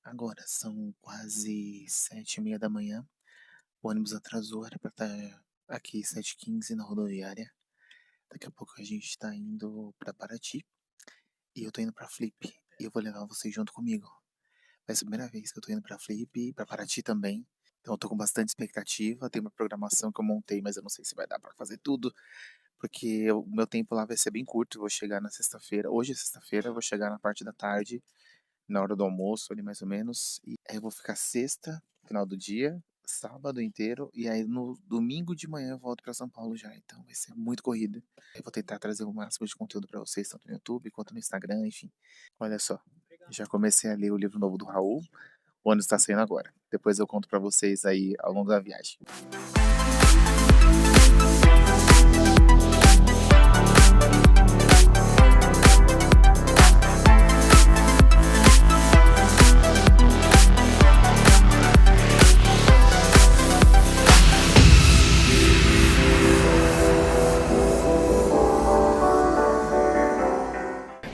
Agora são quase 7h30 da manhã. O ônibus atrasou, era pra estar aqui 7h15 na rodoviária. Daqui a pouco a gente tá indo pra Paraty. E eu tô indo pra Flip. E eu vou levar vocês junto comigo. Vai ser a primeira vez que eu tô indo pra Flip e pra Paraty também. Então eu tô com bastante expectativa. Tem uma programação que eu montei, mas eu não sei se vai dar pra fazer tudo. Porque o meu tempo lá vai ser bem curto. Eu vou chegar na sexta-feira. Hoje é sexta-feira, eu vou chegar na parte da tarde, na hora do almoço ali mais ou menos. E aí eu vou ficar sexta, final do dia, sábado inteiro. E aí no domingo de manhã eu volto pra São Paulo já. Então vai ser muito corrida. Eu vou tentar trazer o máximo de conteúdo pra vocês, tanto no YouTube quanto no Instagram, enfim. Olha só, já comecei a ler o livro novo do Raul. O ônibus tá saindo agora. Depois eu conto pra vocês aí ao longo da viagem.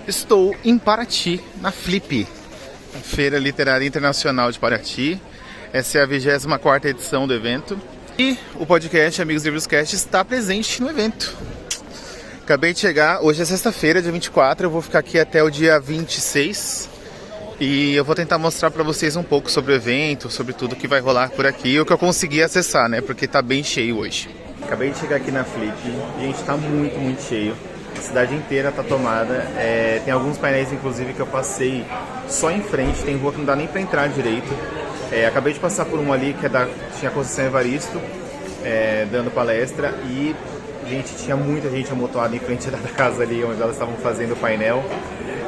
Estou em Paraty, na Flip, a Feira Literária Internacional de Paraty. Essa é a 24ª edição do evento. E o podcast Amigos Livroscast está presente no evento. Acabei de chegar, hoje é sexta-feira, dia 24, eu vou ficar aqui até o dia 26. E eu vou tentar mostrar para vocês um pouco sobre o evento, sobre tudo que vai rolar por aqui, o que eu consegui acessar, né, porque tá bem cheio hoje. Acabei de chegar aqui na Flip, gente, tá muito cheio. A cidade inteira tá tomada, tem alguns painéis inclusive que eu passei só em frente, tem rua que não dá nem pra entrar direito. Acabei de passar por uma ali que tinha a Conceição Evaristo dando palestra e, gente, tinha muita gente amontoada em frente da casa ali onde elas estavam fazendo o painel.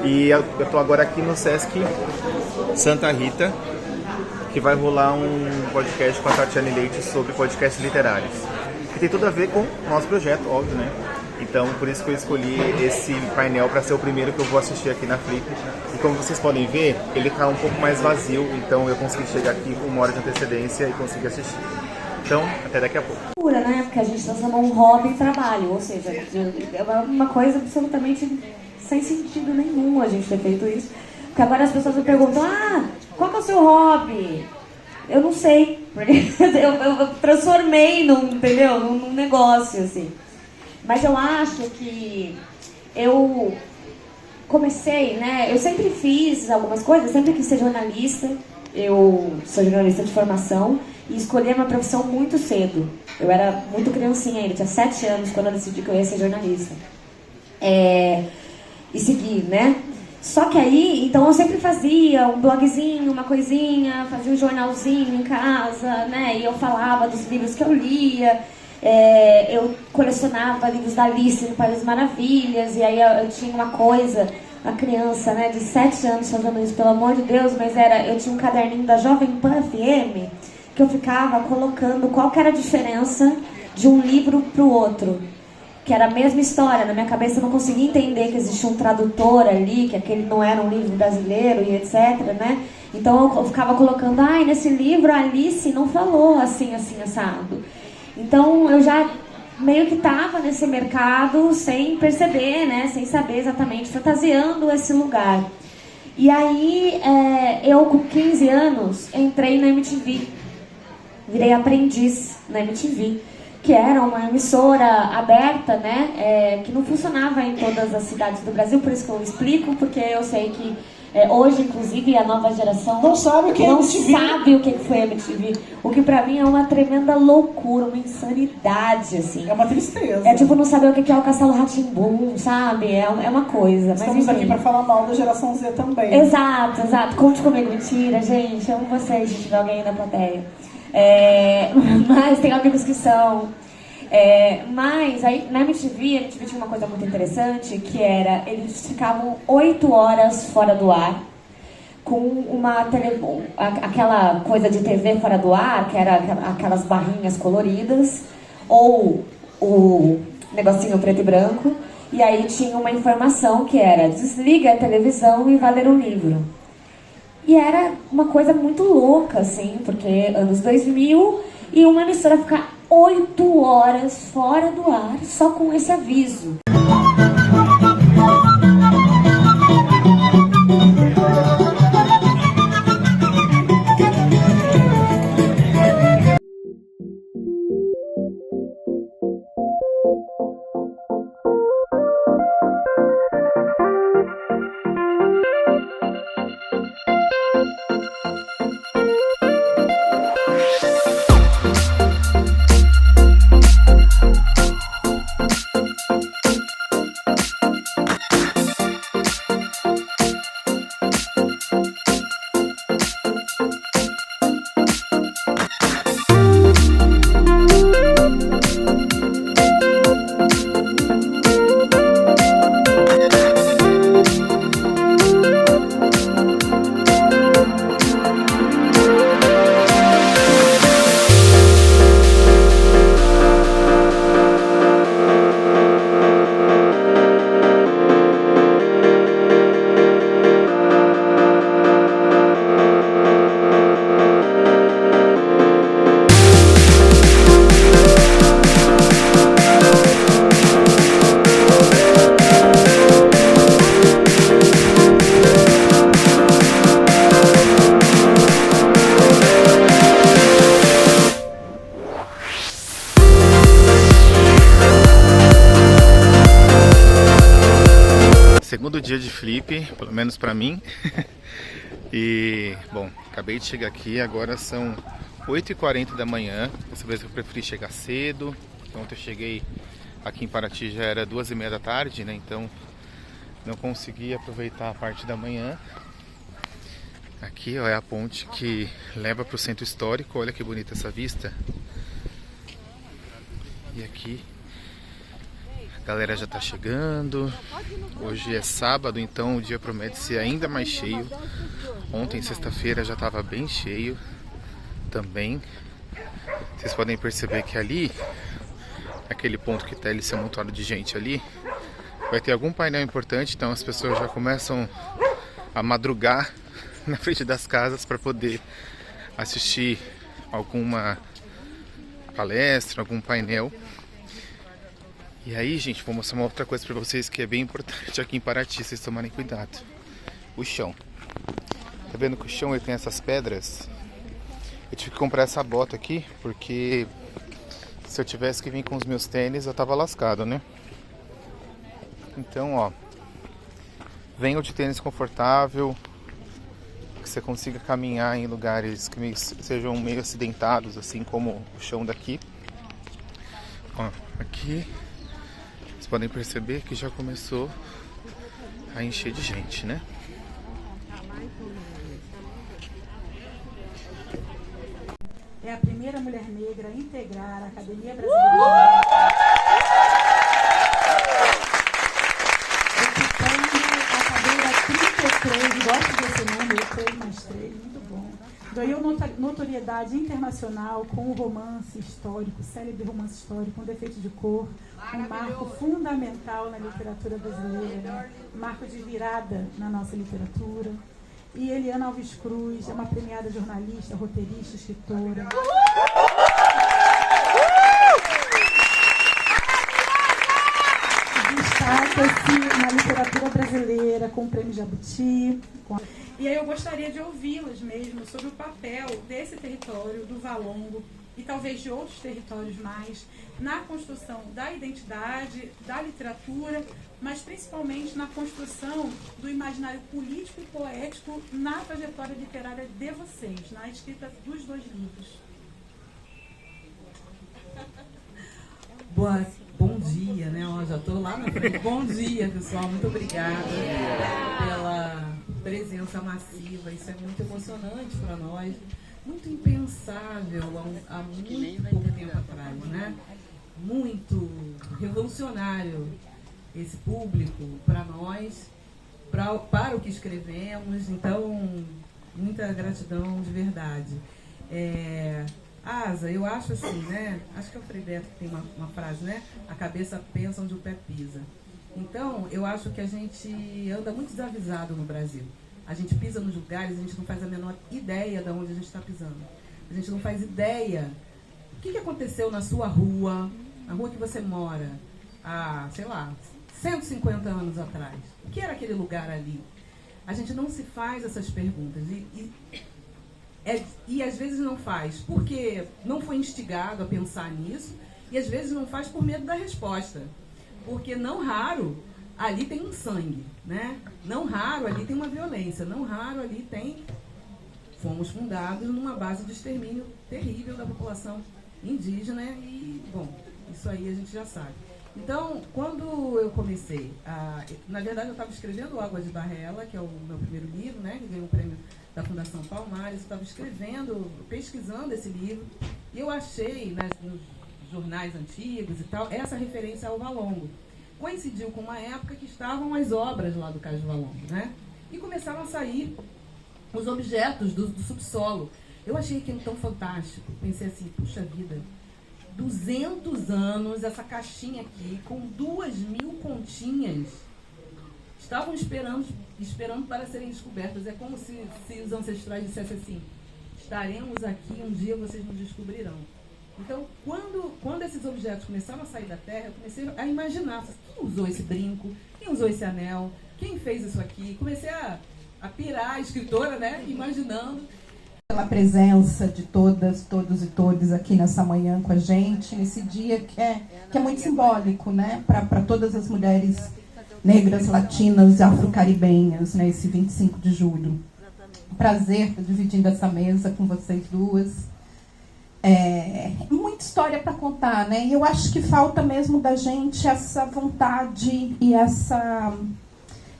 E eu tô agora aqui no Sesc Santa Rita, que vai rolar um podcast com a Tatiane Leite sobre podcasts literários, que tem tudo a ver com o nosso projeto, óbvio, né? Então, por isso que eu escolhi esse painel para ser o primeiro que eu vou assistir aqui na Flip. E como vocês podem ver, ele está um pouco mais vazio, então eu consegui chegar aqui com 1 hora de antecedência e consegui assistir. Então, até daqui a pouco. Né? Porque a gente transformou um hobby em trabalho, ou seja, é uma coisa absolutamente sem sentido nenhum a gente ter feito isso. Porque agora as pessoas me perguntam, qual que é o seu hobby? Eu não sei, porque eu transformei num negócio, assim. Mas eu acho que eu comecei, né? Eu sempre fiz algumas coisas, sempre quis ser jornalista. Eu sou jornalista de formação e escolhi uma profissão muito cedo. Eu era muito criancinha ainda, tinha 7 anos quando eu decidi que eu ia ser jornalista. E segui, né? Só que aí, então eu sempre fazia um blogzinho, uma coisinha, fazia um jornalzinho em casa, né? E eu falava dos livros que eu lia. Eu colecionava livros da Alice no País das Maravilhas, e aí eu tinha uma criança, né, de 7 anos fazendo isso, pelo amor de Deus, mas eu tinha um caderninho da Jovem Pan FM, que eu ficava colocando qual que era a diferença de um livro pro outro, que era a mesma história. Na minha cabeça eu não conseguia entender que existia um tradutor ali, que aquele não era um livro brasileiro e etc, né? Então eu ficava colocando, nesse livro a Alice não falou assim, assado. Então eu já meio que estava nesse mercado sem perceber, né? Sem saber exatamente, fantasiando esse lugar. E aí eu com 15 anos entrei na MTV, virei aprendiz na MTV, que era uma emissora aberta, né? Que não funcionava em todas as cidades do Brasil, por isso que eu explico, porque eu sei que hoje, inclusive, a nova geração não sabe o que foi a MTV. O que pra mim é uma tremenda loucura, uma insanidade, assim. É uma tristeza. É tipo não saber o que é o Castelo Rá-Tim-Bum, sabe? É uma coisa. Estamos aqui pra falar mal da geração Z também. Exato. Conte comigo. Mentira, gente. Amo vocês, se tiver alguém na plateia. Mas tem amigos que são. Mas aí na MTV, a MTV tinha uma coisa muito interessante, que era, eles ficavam 8 horas fora do ar, com aquela coisa de TV fora do ar, que era aquelas barrinhas coloridas, ou o negocinho preto e branco, e aí tinha uma informação que era, desliga a televisão e vai ler um livro. E era uma coisa muito louca, assim, porque anos 2000, e uma emissora ficar 8 horas fora do ar, só com esse aviso. Segundo dia de flip, pelo menos pra mim. E, bom, acabei de chegar aqui, agora são 8h40 da manhã. Dessa vez eu preferi chegar cedo. Ontem eu cheguei aqui em Paraty, já era 2h30 da tarde, né? Então não consegui aproveitar a parte da manhã. Aqui, ó, é a ponte que leva para o centro histórico. Olha que bonita essa vista. E aqui a galera já tá chegando. Hoje é sábado, então o dia promete ser ainda mais cheio. Ontem, sexta-feira, já estava bem cheio também. Vocês podem perceber que ali, aquele ponto que está esse amontoado de gente ali, vai ter algum painel importante, então as pessoas já começam a madrugar na frente das casas para poder assistir alguma palestra, algum painel. E aí, gente, vou mostrar uma outra coisa para vocês que é bem importante aqui em Paraty, vocês tomarem cuidado. O chão. Tá vendo que o chão ele tem essas pedras? Eu tive que comprar essa bota aqui, porque se eu tivesse que vir com os meus tênis, eu tava lascado, né? Então, ó, venha de tênis confortável, que você consiga caminhar em lugares que sejam meio acidentados, assim como o chão daqui. Ó, aqui, vocês podem perceber que já começou a encher de gente, né? É a primeira mulher negra a integrar a Academia Brasileira. Ocupando a cadeira 33, gosto desse número, 3 mais 3, muito bom. Ganhou notoriedade internacional com o romance histórico, célebre romance histórico, um defeito de cor, um marco fundamental na literatura brasileira, um marco de virada na nossa literatura. E Eliana Alves Cruz é uma premiada jornalista, roteirista, escritora. Destaca-se na literatura brasileira com o Prêmio Jabuti. E aí eu gostaria de ouvi-las mesmo sobre o papel desse território, do Valongo, e talvez de outros territórios mais, na construção da identidade, da literatura, mas principalmente na construção do imaginário político e poético na trajetória literária de vocês, na escrita dos 2 livros. Bom dia, né? Ó, já estou lá na frente. Bom dia, pessoal. Muito obrigada pela presença massiva. Isso é muito emocionante para nós. Muito impensável há muito pouco tempo atrás, né? Muito revolucionário esse público para nós, para o que escrevemos. Então, muita gratidão de verdade. Asa, eu acho assim, né? Acho que é o Frei Beto que tem uma frase, né? A cabeça pensa onde o pé pisa. Então, eu acho que a gente anda muito desavisado no Brasil. A gente pisa nos lugares, a gente não faz a menor ideia de onde a gente está pisando. A gente não faz ideia o que aconteceu na sua rua, na rua que você mora, há, sei lá, 150 anos atrás. O que era aquele lugar ali? A gente não se faz essas perguntas. E às vezes não faz porque não foi instigado a pensar nisso, e às vezes não faz por medo da resposta. Porque não raro ali tem um sangue, né? Não raro ali tem uma violência, não raro ali fomos fundados numa base de extermínio terrível da população indígena e, bom, isso aí a gente já sabe. Então, quando eu comecei, na verdade eu estava escrevendo Água de Barrela, que é o meu primeiro livro, né? Que ganhou o prêmio da Fundação Palmares, eu estava pesquisando esse livro, e eu achei, né, nos jornais antigos e tal, essa referência ao Valongo. Coincidiu com uma época que estavam as obras lá do Cais do Valongo, né? E começaram a sair os objetos do subsolo. Eu achei aquilo tão fantástico. Pensei assim, puxa vida, 200 anos, essa caixinha aqui, com 2.000 continhas, estavam esperando para serem descobertas. É como se os ancestrais dissessem assim, estaremos aqui, um dia vocês nos descobrirão. Então, quando esses objetos começaram a sair da terra, eu comecei a imaginar quem usou esse brinco, quem usou esse anel, quem fez isso aqui. Comecei a pirar, a escritora, né, imaginando. Pela presença de todas, todos e todas aqui nessa manhã com a gente, nesse dia que é muito simbólico, né, para todas as mulheres negras, latinas e afro-caribenhas, né, esse 25 de julho. Prazer estar dividindo essa mesa com vocês duas. Muita história para contar, né? E eu acho que falta mesmo da gente essa vontade e essa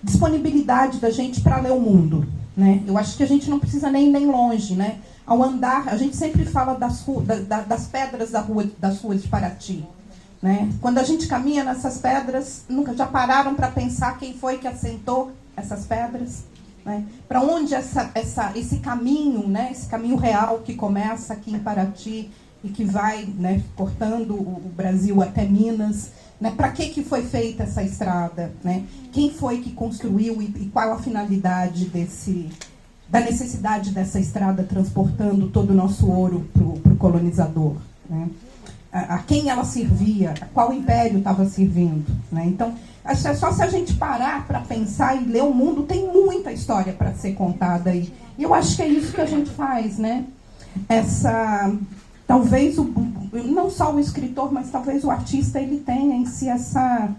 disponibilidade da gente para ler o mundo, né? Eu acho que a gente não precisa nem longe, né? Ao andar, a gente sempre fala das pedras das ruas de Paraty, né? Quando a gente caminha nessas pedras, nunca já pararam para pensar quem foi que assentou essas pedras? Né? Para onde esse caminho, né, esse caminho real que começa aqui em Paraty e que vai, né, cortando o Brasil até Minas, né? Para que foi feita essa estrada? Né? Quem foi que construiu e qual a finalidade da necessidade dessa estrada transportando todo o nosso ouro para o colonizador? Né? A quem ela servia? A qual império estava servindo? Né? Então, acho que é só se a gente parar para pensar e ler o mundo, tem muita história para ser contada aí. E eu acho que é isso que a gente faz, né? Talvez, não só o escritor, mas talvez o artista, ele tenha em si essa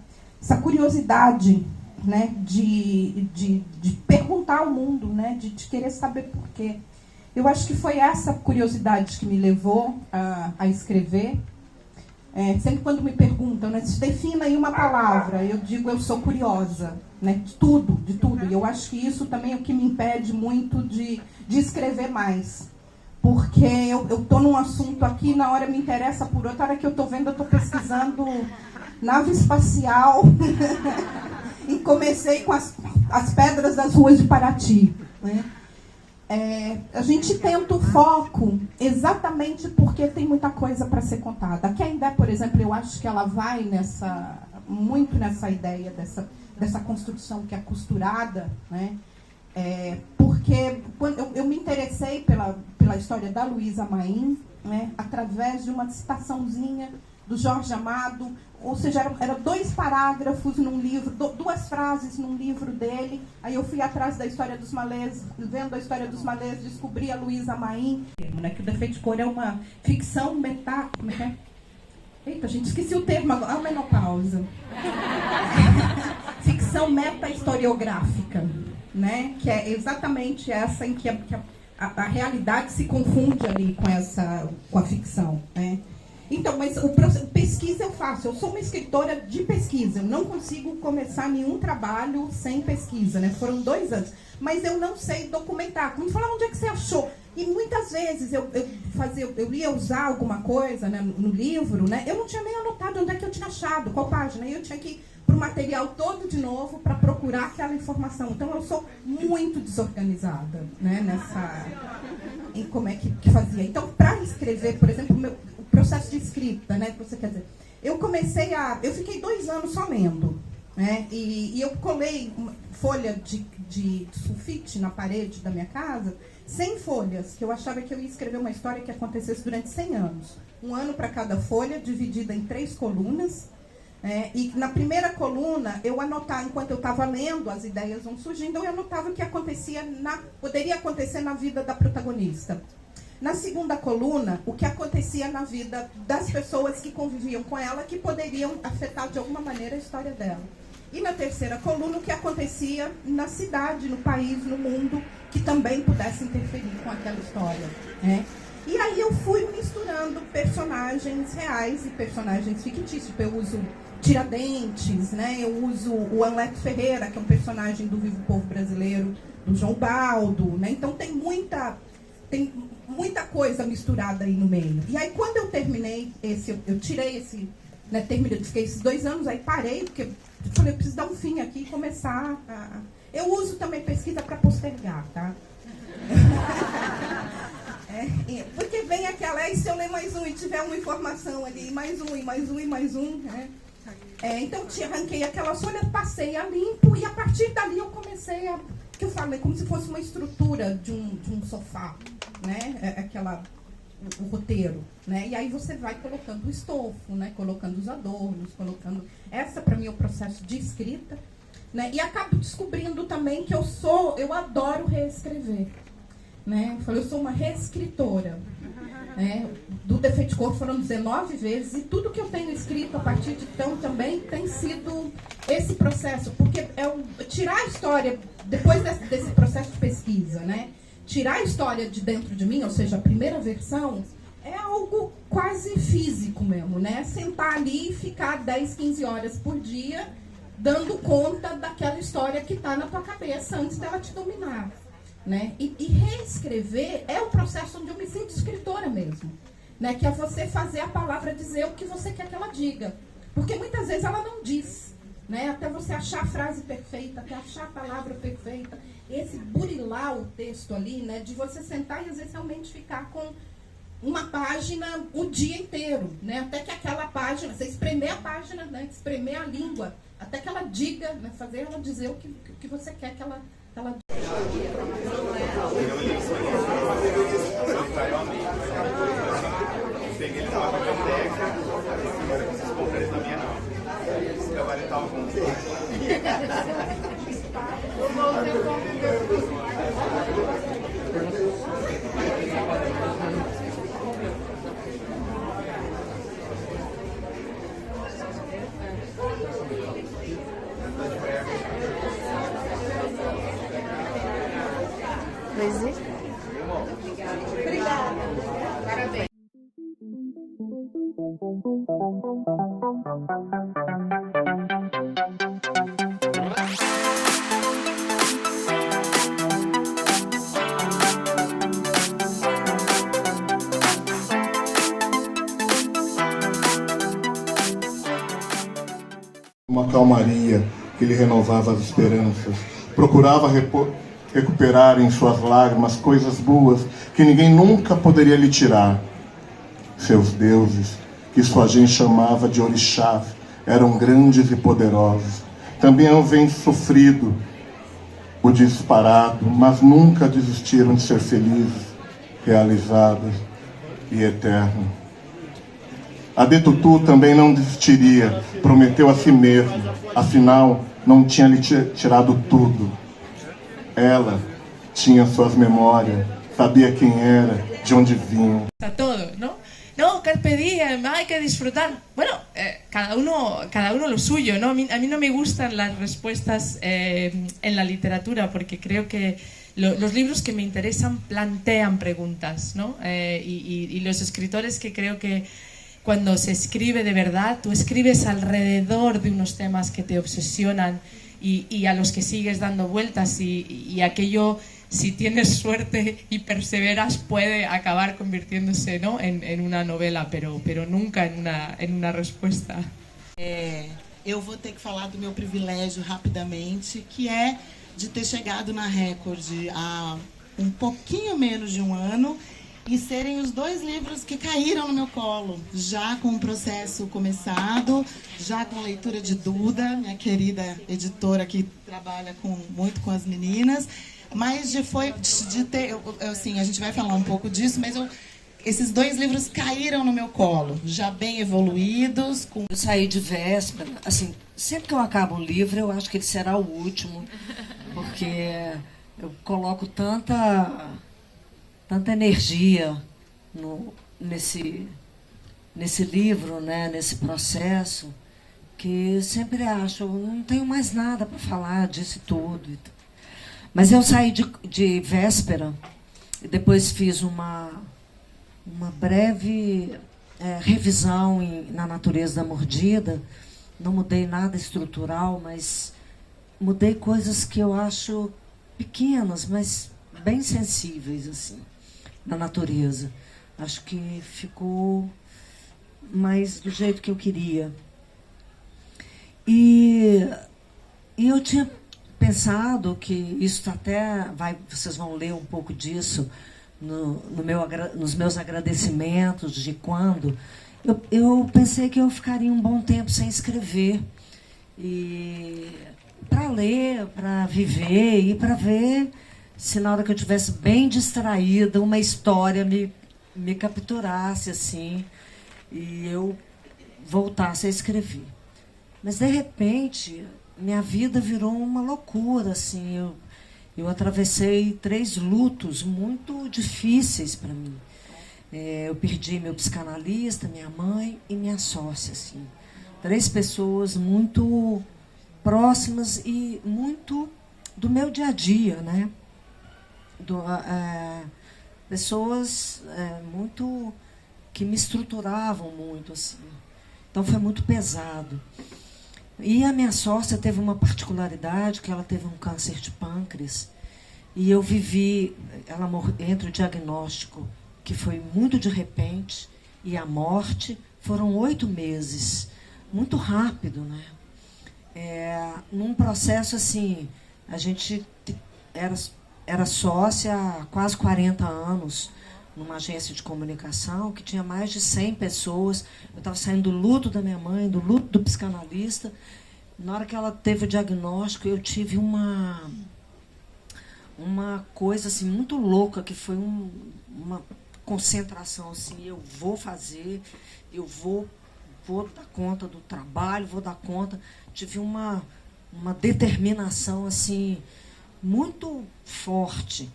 curiosidade, né? de perguntar ao mundo, né? de querer saber por quê. Eu acho que foi essa curiosidade que me levou a escrever. Sempre quando me perguntam, né, defina aí uma palavra, eu digo, eu sou curiosa, né, de tudo. E eu acho que isso também é o que me impede muito de escrever mais. Porque eu estou num assunto aqui, na hora me interessa por outra, hora que eu estou vendo, eu estou pesquisando nave espacial e comecei com as pedras das ruas de Paraty, né? A gente tenta o foco exatamente porque tem muita coisa para ser contada. A Canindé, por exemplo, eu acho que ela vai muito nessa ideia dessa construção que é costurada, né? Porque quando eu me interessei pela história da Luísa Maim, né? Através de uma citaçãozinha do Jorge Amado, ou seja, eram 2 parágrafos num livro, 2 frases num livro dele. Aí eu fui atrás da história dos malês, vendo a história dos malês, descobri a Luísa Maim, né, que o Defeito de Cor é uma ficção como é que é? Eita, gente, esqueci o termo agora. A menopausa. Ficção meta-historiográfica, né, que é exatamente essa em que a realidade se confunde ali com a ficção, né? Então, mas pesquisa eu faço. Eu sou uma escritora de pesquisa. Eu não consigo começar nenhum trabalho sem pesquisa, né? Foram 2 anos. Mas eu não sei documentar. Me fala onde é que você achou. E muitas vezes eu ia usar alguma coisa, né, no livro, né? Eu não tinha nem anotado onde é que eu tinha achado, qual página. E eu tinha que ir para o material todo de novo para procurar aquela informação. Então, eu sou muito desorganizada, né? Em como é que fazia. Então, para escrever, por exemplo, o processo de escrita, né, que você quer dizer, eu fiquei 2 anos só lendo, né, e eu colei uma folha de sulfite na parede da minha casa, 100 folhas, que eu achava que eu ia escrever uma história que acontecesse durante 100 anos. 1 ano para cada folha, dividida em 3 colunas, e na primeira coluna, eu anotava, enquanto eu estava lendo, as ideias vão surgindo, eu anotava o que poderia acontecer na vida da protagonista. Na segunda coluna, o que acontecia na vida das pessoas que conviviam com ela, que poderiam afetar de alguma maneira a história dela. E na terceira coluna, o que acontecia na cidade, no país, no mundo, que também pudesse interferir com aquela história, né? E aí eu fui misturando personagens reais e personagens fictícios. Eu uso Tiradentes, né? Eu uso o Anleto Ferreira, que é um personagem do Vivo Povo Brasileiro, do João Baldo, né? Então tem muita coisa misturada aí no meio. E aí quando eu terminei eu tirei né, fiquei esses 2 anos, aí parei, porque eu falei, eu preciso dar um fim aqui e começar a... Eu uso também pesquisa para postergar, tá? Porque vem aquela, e se eu ler mais um e tiver uma informação ali, mais um, e mais um, e mais um, né? Então arranquei aquela folha, passei a limpo, e a partir dali eu comecei que eu falei, como se fosse uma estrutura de um sofá, né? O roteiro, né? E aí você vai colocando o estofo, né? Colocando os adornos, essa para mim é o processo de escrita, né? E acabo descobrindo também que eu adoro reescrever, né? Eu sou uma reescritora, né? Do Defeito de Cor foram 19 vezes, e tudo que eu tenho escrito a partir de então também tem sido esse processo, porque tirar a história, depois desse processo de pesquisa, né? Tirar a história de dentro de mim, ou seja, a primeira versão, é algo quase físico mesmo, né? Sentar ali e ficar 10, 15 horas por dia dando conta daquela história que está na tua cabeça antes dela te dominar, né? E reescrever é o processo onde eu me sinto escritora mesmo, né? Que é você fazer a palavra dizer o que você quer que ela diga. Porque muitas vezes ela não diz, né? Até você achar a frase perfeita, até achar a palavra perfeita. Esse burilar o texto ali, né? De você sentar e às vezes realmente ficar com uma página o dia inteiro, né? Até que aquela página, você espremer a página, né? Espremer a língua, até que ela diga, né? Fazer ela dizer o que você quer que ela diga. Peguei ele na biblioteca, agora com esses conferes na minha não. Esse gabarital com Obrigada. Parabéns. Uma calmaria que lhe renovava as esperanças. Procurava recuperar em suas lágrimas coisas boas que ninguém nunca poderia lhe tirar. Seus deuses, que sua gente chamava de orixás, eram grandes e poderosos. Também o vem sofrido, o disparado, mas nunca desistiram de ser felizes, realizados e eternos. A Detutu também não desistiria, prometeu a si mesma, afinal não tinha lhe tirado tudo. Ela tinha suas memórias, sabia quem era, de onde vinha. A todo, ¿no? No, carpe diem, hay que disfrutar. Bueno, cada uno lo suyo, ¿no? A mí no me gustan las respuestas en la literatura porque creo que los libros que me interesan plantean preguntas, ¿no? Y los escritores que creo que cuando se escribe de verdad, tú escribes alrededor de unos temas que te obsesionan y a los que sigues dando vueltas y aquello, si tienes suerte y perseveras, puede acabar convirtiéndose, ¿no? en una novela, pero nunca en una respuesta. Eu vou ter que falar do meu privilégio rapidamente, que é de ter chegado na Record há um pouquinho menos de um ano e serem os 2 livros que caíram no meu colo, já com o processo começado, já com leitura de Duda, minha querida editora que trabalha muito com as meninas, mas de ter, assim, a gente vai falar um pouco disso, mas esses 2 livros caíram no meu colo, já bem evoluídos. Eu saí de véspera, assim, sempre que eu acabo um livro, eu acho que ele será o último, porque eu coloco tanta energia nesse livro, né, nesse processo, que eu sempre acho, eu não tenho mais nada para falar disso tudo. Mas eu saí de véspera e depois fiz uma breve revisão na Natureza da Mordida. Não mudei nada estrutural, mas mudei coisas que eu acho pequenas, mas bem sensíveis, assim, na natureza. Acho que ficou mais do jeito que eu queria. E eu tinha pensado que isso até vocês vão ler um pouco disso nos meus agradecimentos de quando eu pensei que eu ficaria um bom tempo sem escrever e para ler, para viver e para ver se na hora que eu estivesse bem distraída uma história me capturasse assim e eu voltasse a escrever. Mas de repente minha vida virou uma loucura, assim. Eu atravessei 3 lutos muito difíceis para mim. Eu perdi meu psicanalista, minha mãe e minha sócia, assim. 3 pessoas muito próximas e muito do meu dia a dia, né? Pessoas muito que me estruturavam muito, assim. Então foi muito pesado. E a minha sócia teve uma particularidade, que ela teve um câncer de pâncreas. E eu vivi, ela entre o diagnóstico, que foi muito de repente, e a morte, foram 8 meses. Muito rápido, né? Num processo assim, a gente era sócia há quase 40 anos, numa agência de comunicação, que tinha mais de 100 pessoas. Eu estava saindo do luto da minha mãe, do luto do psicanalista. Na hora que ela teve o diagnóstico, eu tive uma coisa assim, muito louca, que foi uma concentração. Assim, eu vou fazer, eu vou dar conta do trabalho, vou dar conta. Tive uma determinação assim, muito forte.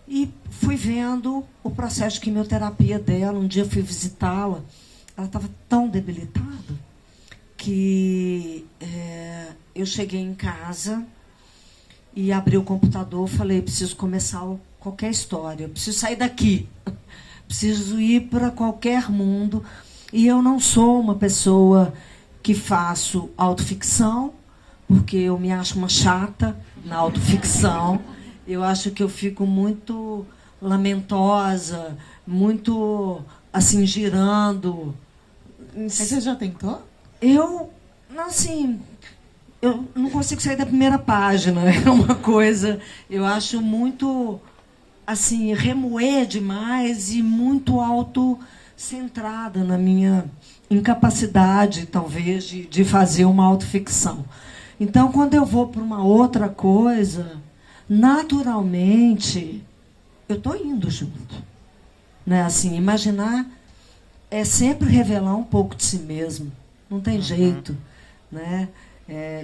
E fui vendo o processo de quimioterapia dela. Um dia fui visitá-la. Ela estava tão debilitada que eu cheguei em casa e abri o computador. Falei, preciso começar qualquer história. Eu preciso sair daqui. Preciso ir para qualquer mundo. E eu não sou uma pessoa que faço autoficção, porque eu me acho uma chata na autoficção. Eu acho que eu fico muito lamentosa, muito, assim, girando. Mas você já tentou? Eu não consigo sair da primeira página. É uma coisa, eu acho muito, assim, remoer demais e muito autocentrada na minha incapacidade, talvez, de fazer uma autoficção. Então, quando eu vou para uma outra coisa, naturalmente, eu estou indo junto. Né? Assim, imaginar é sempre revelar um pouco de si mesmo. Não tem jeito. Né?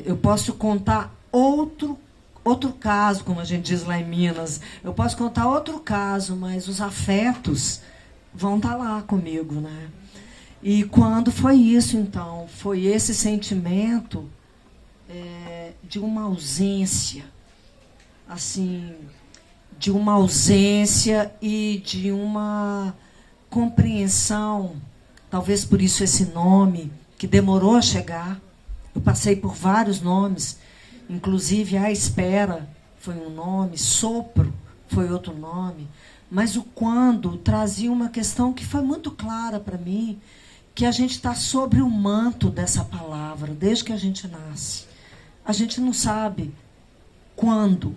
Eu posso contar outro caso, como a gente diz lá em Minas. Eu posso contar outro caso, mas os afetos vão estar lá comigo. Né? E quando foi isso, então? Foi esse sentimento de uma ausência, assim, de uma ausência e de uma compreensão, talvez por isso esse nome, que demorou a chegar. Eu passei por vários nomes, inclusive A Espera foi um nome, Sopro foi outro nome, mas o quando trazia uma questão que foi muito clara para mim, que a gente está sobre o manto dessa palavra, desde que a gente nasce. A gente não sabe quando.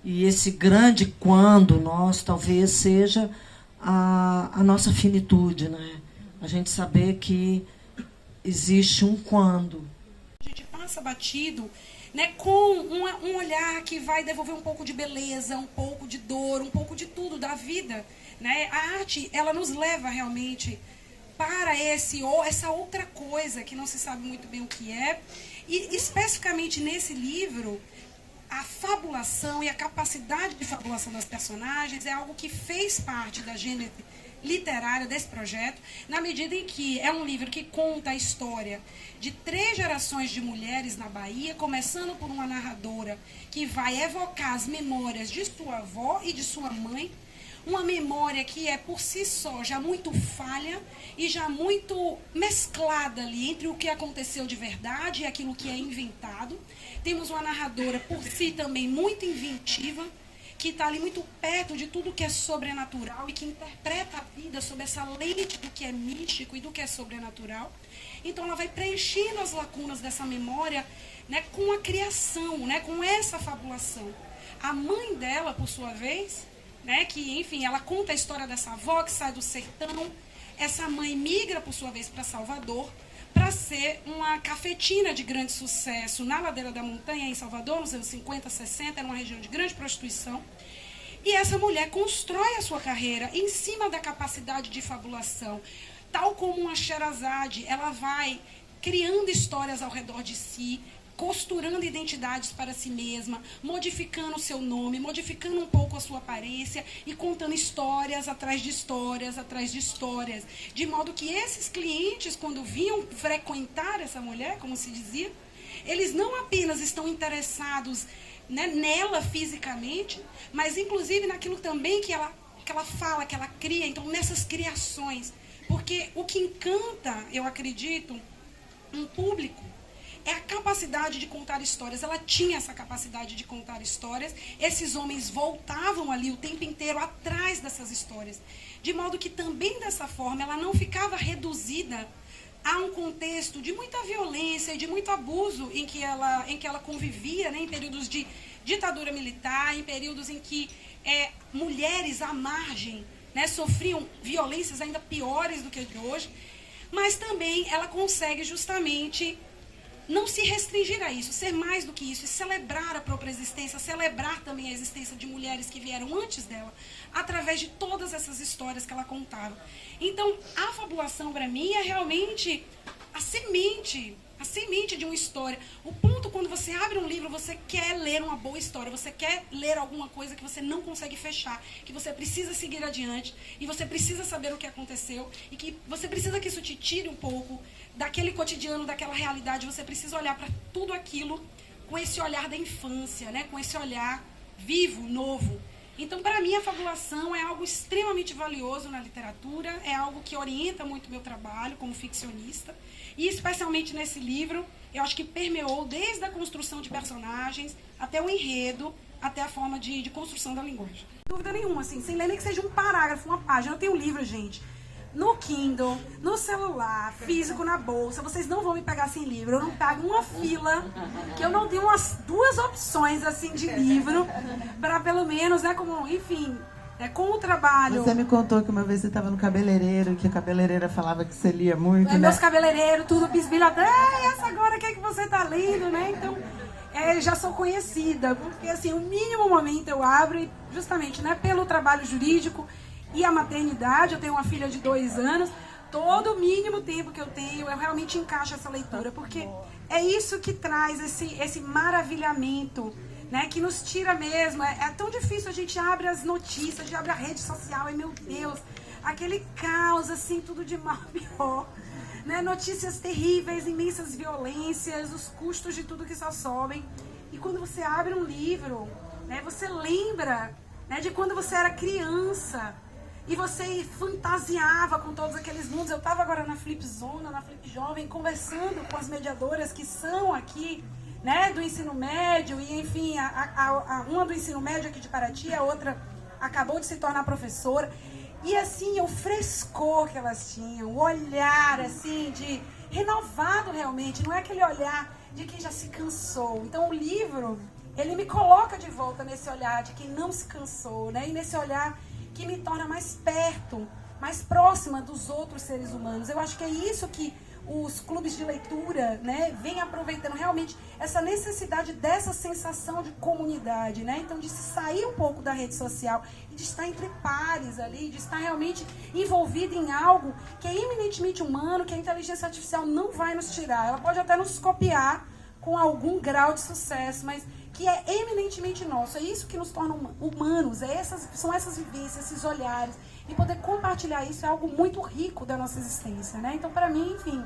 E esse grande quando nosso talvez seja a nossa finitude, né? A gente saber que existe um quando. A gente passa batido, né, com um olhar que vai devolver um pouco de beleza, um pouco de dor, um pouco de tudo da vida. Né? A arte, ela nos leva realmente para essa outra coisa que não se sabe muito bem o que é. E especificamente nesse livro, a fabulação e a capacidade de fabulação das personagens é algo que fez parte da gênese literária desse projeto, na medida em que é um livro que conta a história de 3 gerações de mulheres na Bahia, começando por uma narradora que vai evocar as memórias de sua avó e de sua mãe, uma memória que é por si só já muito falha e já muito mesclada ali entre o que aconteceu de verdade e aquilo que é inventado. Temos uma narradora por si também muito inventiva, que está ali muito perto de tudo que é sobrenatural e que interpreta a vida sob essa lente do que é místico e do que é sobrenatural. Então ela vai preenchendo as lacunas dessa memória, né, com a criação, né, com essa fabulação. A mãe dela, por sua vez, né, que, enfim, ela conta a história dessa avó que sai do sertão. Essa mãe migra, por sua vez, para Salvador, para ser uma cafetina de grande sucesso na ladeira da montanha, em Salvador, nos anos 50, 60, era uma região de grande prostituição. E essa mulher constrói a sua carreira em cima da capacidade de fabulação. Tal como uma Sherazade, ela vai criando histórias ao redor de si, costurando identidades para si mesma, modificando o seu nome, modificando um pouco a sua aparência e contando histórias atrás de histórias, atrás de histórias. De modo que esses clientes, quando vinham frequentar essa mulher, como se dizia, eles não apenas estão interessados, né, nela fisicamente, mas inclusive naquilo também que ela fala, que ela cria, então nessas criações. Porque o que encanta, eu acredito, um público é a capacidade de contar histórias. Ela tinha essa capacidade de contar histórias. Esses homens voltavam ali o tempo inteiro atrás dessas histórias. De modo que também dessa forma ela não ficava reduzida a um contexto de muita violência e de muito abuso em que ela convivia, né, em períodos de ditadura militar, em períodos em que mulheres à margem, né, sofriam violências ainda piores do que de hoje. Mas também ela consegue justamente não se restringir a isso, ser mais do que isso, e celebrar a própria existência, celebrar também a existência de mulheres que vieram antes dela, através de todas essas histórias que ela contava. Então, a fabulação, para mim, é realmente a semente de uma história. O ponto, quando você abre um livro, você quer ler uma boa história, você quer ler alguma coisa que você não consegue fechar, que você precisa seguir adiante, e você precisa saber o que aconteceu, e que você precisa que isso te tire um pouco daquele cotidiano, daquela realidade. Você precisa olhar para tudo aquilo com esse olhar da infância, né? Com esse olhar vivo, novo. Então, para mim, a fabulação é algo extremamente valioso na literatura, é algo que orienta muito o meu trabalho como ficcionista, e especialmente nesse livro, eu acho que permeou desde a construção de personagens, até o enredo, até a forma de construção da linguagem. Sem dúvida nenhuma, assim, sem ler nem que seja um parágrafo, uma página. Eu tenho um livro, gente, no Kindle, no celular, físico, na bolsa. Vocês não vão me pegar sem livro. Eu não pego uma fila, que eu não tenho umas 2 opções, assim, de livro, para pelo menos, né, como, enfim, com o trabalho. Você me contou que uma vez você estava no cabeleireiro, que a cabeleireira falava que você lia muito, né? Meus cabeleireiros, tudo bisbilhado. Essa agora, o que é que você tá lendo, né? Então, já sou conhecida, porque, assim, o mínimo momento eu abro, e justamente, né, pelo trabalho jurídico e a maternidade, eu tenho uma filha de 2 anos, todo o mínimo tempo que eu tenho, eu realmente encaixo essa leitura, porque é isso que traz esse maravilhamento, né, que nos tira mesmo. É tão difícil, a gente abre as notícias, a gente abre a rede social, e meu Deus, aquele caos, assim, tudo de mal a pior, né, notícias terríveis, imensas violências, os custos de tudo que só sobem. E quando você abre um livro, né, você lembra, né, de quando você era criança, e você fantasiava com todos aqueles mundos. Eu estava agora na Flip Zona, na Flip Jovem, conversando com as mediadoras que são aqui, né, do ensino médio, e enfim, uma do ensino médio aqui de Paraty, a outra acabou de se tornar professora. E assim, o frescor que elas tinham, o olhar assim, de renovado realmente, não é aquele olhar de quem já se cansou. Então o livro, ele me coloca de volta nesse olhar de quem não se cansou, né, e nesse olhar que me torna mais perto, mais próxima dos outros seres humanos. Eu acho que é isso que os clubes de leitura, né, vêm aproveitando realmente, essa necessidade dessa sensação de comunidade, né? Então, de se sair um pouco da rede social e de estar entre pares ali, de estar realmente envolvido em algo que é eminentemente humano, que a inteligência artificial não vai nos tirar. Ela pode até nos copiar com algum grau de sucesso, mas que é eminentemente nosso. É isso que nos torna humanos, são essas vivências, esses olhares. E poder compartilhar isso é algo muito rico da nossa existência, né? Então, para mim, enfim,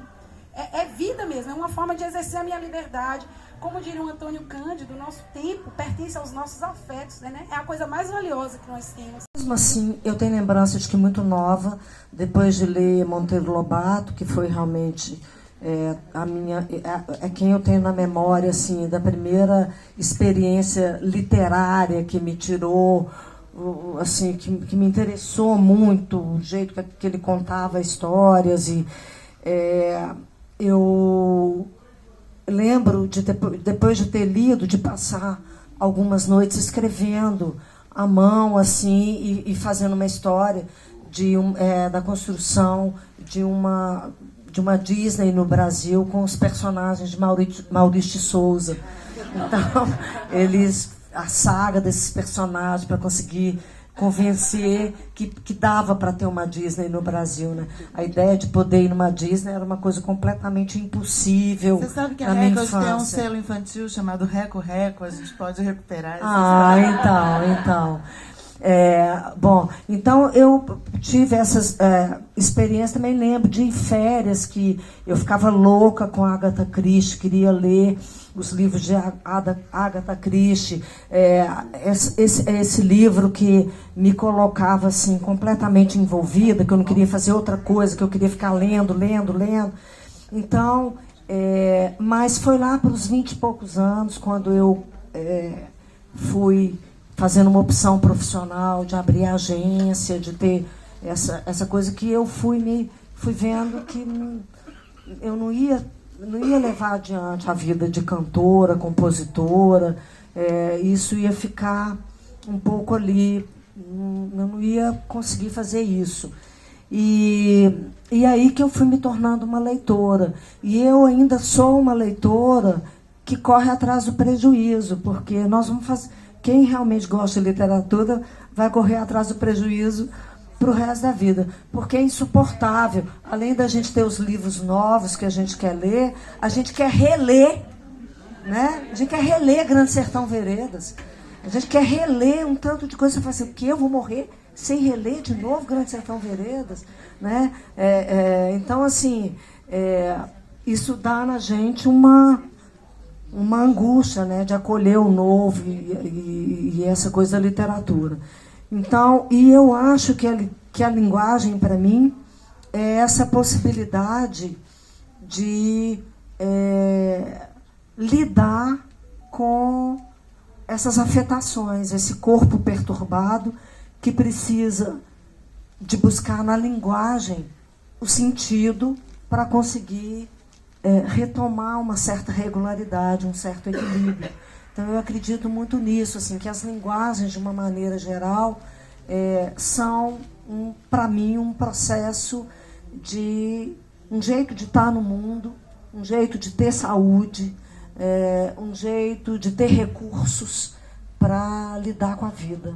é vida mesmo, é uma forma de exercer a minha liberdade. Como diria o Antônio Cândido, o nosso tempo pertence aos nossos afetos, né? É a coisa mais valiosa que nós temos. Mesmo assim, eu tenho lembrança de que muito nova, depois de ler Monteiro Lobato, que foi realmente quem eu tenho na memória, assim, da primeira experiência literária que me tirou, assim, que me interessou muito, o jeito que ele contava histórias. E eu lembro, depois de ter lido, de passar algumas noites escrevendo à mão, assim, e fazendo uma história da construção de uma Disney no Brasil com os personagens de Maurício de Souza. Então, a saga desses personagens para conseguir convencer que dava para ter uma Disney no Brasil, né? A ideia de poder ir numa Disney era uma coisa completamente impossível. Você sabe que a Record tem um selo infantil chamado Reco Reco, a gente pode recuperar essa então. Bom, então eu tive essas experiências, também lembro de férias que eu ficava louca com a Agatha Christie, queria ler os livros de Agatha Christie, esse livro que me colocava assim, completamente envolvida, que eu não queria fazer outra coisa, que eu queria ficar lendo. Então, mas foi lá para os 20 e poucos anos, quando eu fui fazendo uma opção profissional de abrir agência, de ter essa coisa, que eu fui vendo que eu não ia levar adiante a vida de cantora, compositora, isso ia ficar um pouco ali, eu não ia conseguir fazer isso. E aí que eu fui me tornando uma leitora. E eu ainda sou uma leitora que corre atrás do prejuízo, porque nós vamos fazer... Quem realmente gosta de literatura vai correr atrás do prejuízo para o resto da vida, porque é insuportável. Além da gente ter os livros novos que a gente quer ler, a gente quer reler, né? A gente quer reler Grande Sertão Veredas. A gente quer reler um tanto de coisa. Você fala assim, o quê? Eu vou morrer sem reler de novo Grande Sertão Veredas? Né? Então, assim, isso dá na gente uma angústia, né, de acolher o novo e essa coisa da literatura. Então, e eu acho que a linguagem, para mim, é essa possibilidade de lidar com essas afetações, esse corpo perturbado que precisa de buscar na linguagem o sentido para conseguir retomar uma certa regularidade, um certo equilíbrio. Então, eu acredito muito nisso, assim, que as linguagens, de uma maneira geral, são, para mim, um processo de um jeito de estar no mundo, um jeito de ter saúde, um jeito de ter recursos para lidar com a vida.